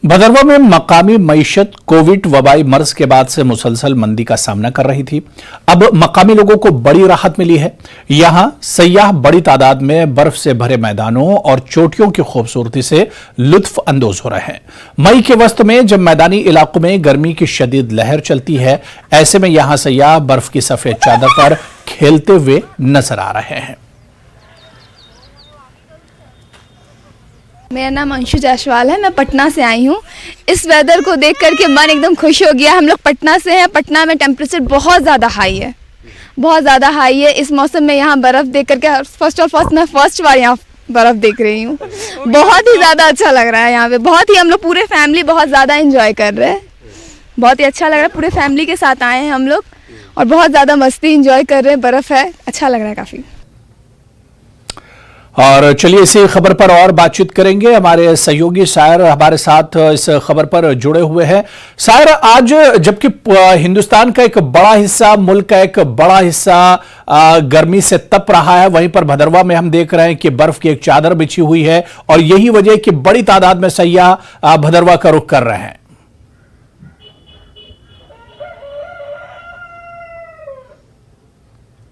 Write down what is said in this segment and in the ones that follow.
भदरवा में मकामी मईशत कोविड वबाई मर्ज के बाद से मुसलसल मंदी का सामना कर रही थी। अब मकामी लोगों को बड़ी राहत मिली है। यहां सयाह बड़ी तादाद में बर्फ से भरे मैदानों और चोटियों की खूबसूरती से लुत्फ अंदोज हो रहे हैं। मई के वस्त में जब मैदानी इलाकों में गर्मी की शदीद लहर चलती है, ऐसे में यहां सयाह बर्फ की सफेद चादर पर खेलते हुए नजर आ रहे हैं। मेरा नाम अंशु जायसवाल है। मैं पटना से आई हूँ। इस वेदर को देख करके मन एकदम खुश हो गया। हम लोग पटना से हैं। पटना में टेम्परेचर बहुत ज़्यादा हाई है, बहुत ज़्यादा हाई है। इस मौसम में यहाँ बर्फ़ देख करके मैं फर्स्ट बार यहाँ बर्फ़ देख रही हूँ। बहुत ही ज़्यादा अच्छा लग रहा है यहाँ पे। बहुत ही हम लोग पूरे फैमिली बहुत ज़्यादा एंजॉय कर रहे हैं। बहुत ही अच्छा लग रहा है। पूरे फैमिली के साथ आए हैं हम लोग और बहुत ज़्यादा मस्ती एंजॉय कर रहे हैं। बर्फ़ है, अच्छा लग रहा है काफ़ी। और चलिए इसी खबर पर और बातचीत करेंगे। हमारे सहयोगी शायर हमारे साथ इस खबर पर जुड़े हुए हैं। शायर, आज जबकि हिंदुस्तान का एक बड़ा हिस्सा, मुल्क का एक बड़ा हिस्सा गर्मी से तप रहा है, वहीं पर भदरवा में हम देख रहे हैं कि बर्फ की एक चादर बिछी हुई है और यही वजह है कि बड़ी तादाद में सयाह भदरवा का रुख कर रहे हैं।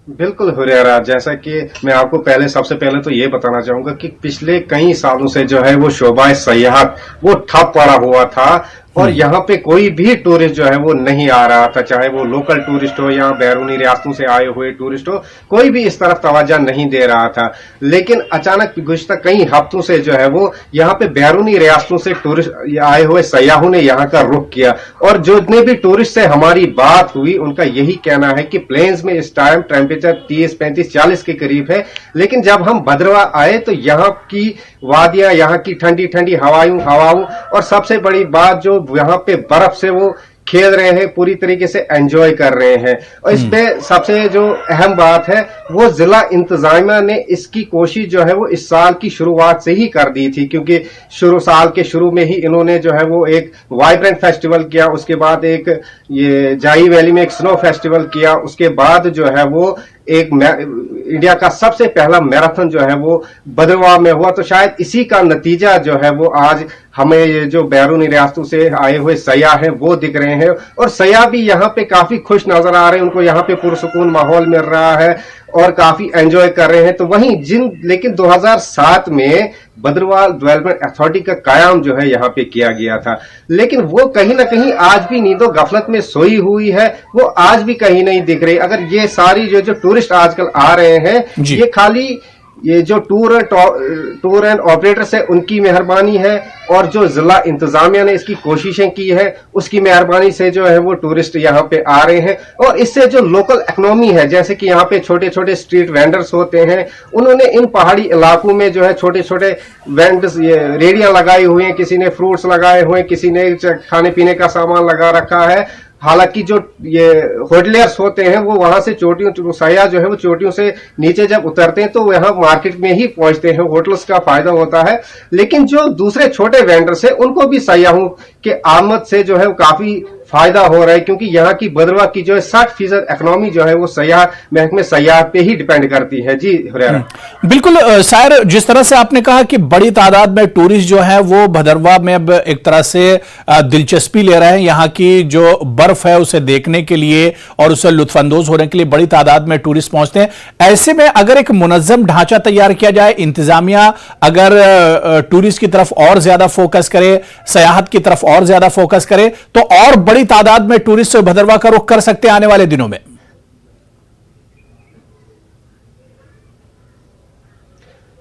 बिल्कुल हुरैरा, जैसा कि मैं आपको सबसे पहले तो ये बताना चाहूंगा कि पिछले कई सालों से जो है वो शोबा सयाहत वो ठप पड़ा हुआ था और यहाँ पे कोई भी टूरिस्ट जो है वो नहीं आ रहा था, चाहे वो लोकल टूरिस्ट हो या बैरूनी रियासतों से आए हुए टूरिस्ट हो, कोई भी इस तरफ तवज्जो नहीं दे रहा था। लेकिन अचानक गुज़िश्ता कई हफ्तों से जो है वो यहाँ पे बैरूनी रियासतों से टूरिस्ट आए हुए सयाहों ने यहाँ का रुख किया और जितने भी टूरिस्ट से हमारी बात हुई उनका यही कहना है कि प्लेन्स में इस टाइम टेम्परेचर 30, 35, 40 के करीब है। लेकिन जब हम भदरवा आए तो यहाँ की वादियां, यहाँ की ठंडी ठंडी हवाओं और सबसे बड़ी बात जो यहाँ पे बर्फ से वो खेल रहे हैं, पूरी तरीके से एंजॉय कर रहे हैं। और इस पे सबसे जो अहम बात है वो जिला इंतजामिया ने इसकी कोशिश जो है वो इस साल की शुरुआत से ही कर दी थी, क्योंकि साल के शुरू में ही इन्होंने जो है वो एक वाइब्रेंट फेस्टिवल किया, उसके बाद एक ये जाई वैली में एक स्नो फेस्टिवल किया, उसके बाद जो है वो एक इंडिया का सबसे पहला मैराथन जो है वो भदरवा में हुआ। तो शायद इसी का नतीजा जो है वो आज हमें ये जो बैरूनी रियासतों से आए हुए सयाह हैं वो दिख रहे हैं और सयाह भी यहाँ पे काफी खुश नजर आ रहे हैं। उनको यहाँ पे पुरसुकून माहौल मिल रहा है और काफी एंजॉय कर रहे हैं। तो वहीं लेकिन 2007 में भदरवा डेवलपमेंट अथॉरिटी का कायम जो है यहाँ पे किया गया था, लेकिन वो कहीं ना कहीं आज भी नींदो गफलत में सोई हुई है, वो आज भी कहीं नहीं दिख रही। अगर ये सारी जो टूरिस्ट आजकल आ रहे हैं, ये खाली ये जो टूर एंड ऑपरेटर्स है उनकी मेहरबानी है और जो जिला इंतजामिया ने इसकी कोशिशें की है उसकी मेहरबानी से जो है वो टूरिस्ट यहाँ पे आ रहे हैं। और इससे जो लोकल इकोनॉमी है, जैसे कि यहाँ पे छोटे छोटे स्ट्रीट वेंडर्स होते हैं, उन्होंने इन पहाड़ी इलाकों में जो है छोटे छोटे वेंडर्स ये रेडियां लगाई हुई हैं, किसी ने फ्रूट्स लगाए हुए हैं, किसी ने खाने पीने का सामान लगा रखा है। हालांकि जो ये होटलियर्स होते हैं वो वहां से चोटियों सयाह जो है वो चोटियों से नीचे जब उतरते हैं तो यहाँ मार्केट में ही पहुंचते हैं, होटल्स का फायदा होता है। लेकिन जो दूसरे छोटे वेंडर्स हैं उनको भी सयाहों के आमद से जो है वो काफी फायदा हो रहा है, क्योंकि यहाँ की भदरवा की जो है 60% इकोनॉमी जो है वो सयाह महकमे सयाह पे ही डिपेंड करती है। जी हुरैरा, बिल्कुल शायर, जिस तरह से आपने कहा कि बड़ी तादाद में टूरिस्ट जो है वो भदरवा में अब एक तरह से दिलचस्पी ले रहे हैं, यहाँ की जो बर्फ है उसे देखने के लिए और उसे लुत्फानंदोज होने के लिए बड़ी तादाद में टूरिस्ट पहुंचते हैं। ऐसे में अगर एक मुनज्जम ढांचा तैयार किया जाए, इंतजामिया अगर टूरिस्ट की तरफ और ज्यादा फोकस करे, सयाहत की तरफ और ज्यादा फोकस करे, तो और बड़ी तादाद में टूरिस्ट भदरवा का रुख कर सकते हैं आने वाले दिनों में।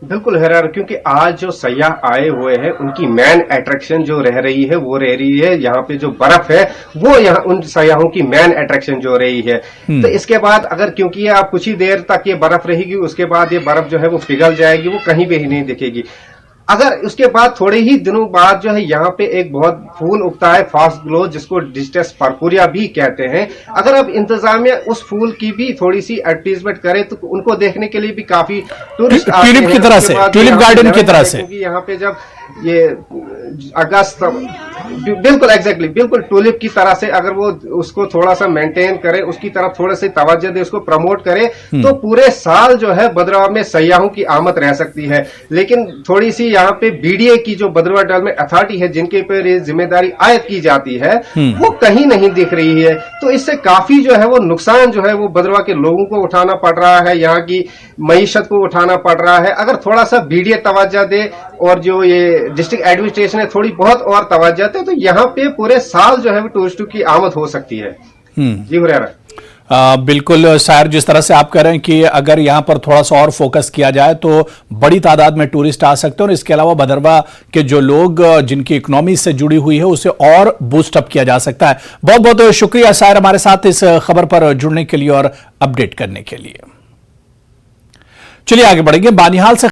बिल्कुल हैरान, क्योंकि आज जो सयाह आए हुए हैं उनकी मेन अट्रैक्शन जो रह रही है वो रह रही है यहाँ पे जो बर्फ है, वो यहाँ उन सयाहों की मेन अट्रैक्शन जो रही है। तो इसके बाद अगर क्योंकि ये आप कुछ ही देर तक ये बर्फ रहेगी, उसके बाद ये बर्फ जो है वो पिघल जाएगी, वो कहीं भी ही नहीं दिखेगी। अगर उसके बाद थोड़े ही दिनों बाद जो है यहाँ पे एक बहुत फूल उगता है फास्ट ग्लो, जिसको डिजिटस परपुरिया भी कहते हैं। अगर अब इंतजामिया उस फूल की भी थोड़ी सी एडवर्टीजमेंट करे तो उनको देखने के लिए भी काफी टूरिस्ट आते हैं। ट्यूलिप की तरह से, ट्यूलिप गार्डन की तरह से, क्योंकि यहाँ पे जब ये अगस्त बिल्कुल एग्जैक्टली बिल्कुल टूलिप की तरह से अगर वो उसको थोड़ा सा मेंटेन करे, उसकी तरफ थोड़ा सी तवज्जो दे, उसको प्रमोट करे, तो पूरे साल जो है भद्रवाह में सयाहों की आमद रह सकती है। लेकिन थोड़ी सी यहाँ पे बीडीए की जो भद्रवाह डेवलपमेंट अथॉरिटी है, जिनके ऊपर ये जिम्मेदारी आयद की जाती है, वो कहीं नहीं दिख रही है। तो इससे काफी जो है वो नुकसान जो है वो भद्रवाह के लोगों को उठाना पड़ रहा है, यहाँ की मईशत को उठाना पड़ रहा है। अगर थोड़ा सा बीडीए तवज्जो दे और जो ये डिस्ट्रिक्ट एडमिनिस्ट्रेशन है थोड़ी बहुत और तवज्जो दे, तो यहाँ पे पूरे साल जो है वो टूरिस्टों की आमद हो सकती है। जी हुरैरा। बिल्कुल शायर, जिस तरह से आप कह रहे हैं कि अगर यहां पर थोड़ा सा और फोकस किया जाए तो बड़ी तादाद में टूरिस्ट आ सकते हैं, और इसके अलावा भदरवाह के जो लोग जिनकी इकोनॉमी से जुड़ी हुई है उसे और बूस्ट अप किया जा सकता है। बहुत बहुत शुक्रिया शायर हमारे साथ इस खबर पर जुड़ने के लिए और अपडेट करने के लिए। चलिए आगे बढ़ेंगे। बानिहाल से